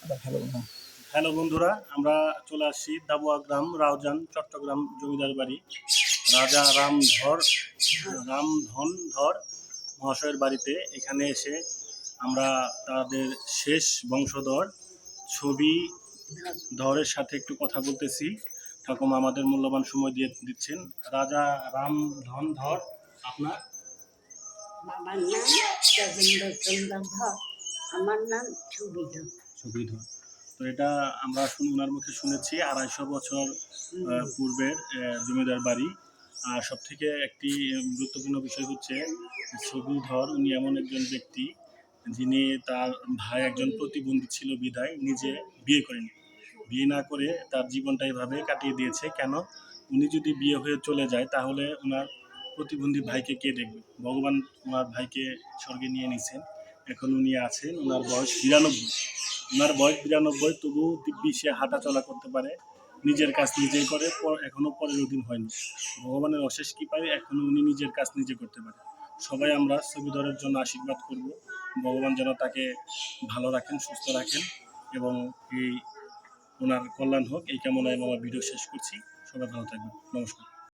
Hello বন্ধুরা, আমরা চলে আসছি দাবুয়া গ্রাম, রাউজান, চট্টগ্রাম জমিদার বাড়ি রাজা রামধনধর মহাশয়ের বাড়িতে। এখানে এসে আমরা তাদের শেষ বংশধর ছবি ধরের সাথে একটু কথা বলতেছি। ঠাকুমা আমাদের মূল্যবান সময় দিচ্ছেন। রাজা রামধনধর, আপনার বাবার নাম রাজেন্দ্র চন্দ্র ধর, আমার নাম ছবিধর। তো এটা আমরা ওনার মুখে শুনেছি 250 বছর পূর্বের জমিদার বাড়ি। আর সব থেকে একটি গুরুত্বপূর্ণ বিষয় হচ্ছে ছবিধর উনি এমন একজন ব্যক্তি যিনি তার ভাই একজন প্রতিবন্ধী ছিল বিধায় নিজে বিয়ে করেনি। বিয়ে না করে তার জীবনটা এভাবে কাটিয়ে দিয়েছে। কেন? উনি যদি বিয়ে হয়ে চলে যায় তাহলে ওনার প্রতিবন্ধী ভাইকে কে দেখবে? ভগবান ওনার ভাইকে স্বর্গে নিয়ে নিয়েছেন। এখন উনি আছেন, ওনার বয়স 92। ওনার বয়স 92, তবুও দিব্যি সে হাঁটা চলা করতে পারে, নিজের কাজ নিজেই করে। এখনও 15 দিন হয়নি। ভগবানের অশেষ কৃপায় এখনও উনি নিজের কাজ নিজে করতে পারে। সবাই আমরা ছবিধরের জন্য আশীর্বাদ করব, ভগবান যেন তাকে ভালো রাখেন, সুস্থ রাখেন এবং এই ওনার কল্যাণ হোক, এই কামনায় আমার ভিডিও শেষ করছি। সবাই ভালো থাকবেন। নমস্কার।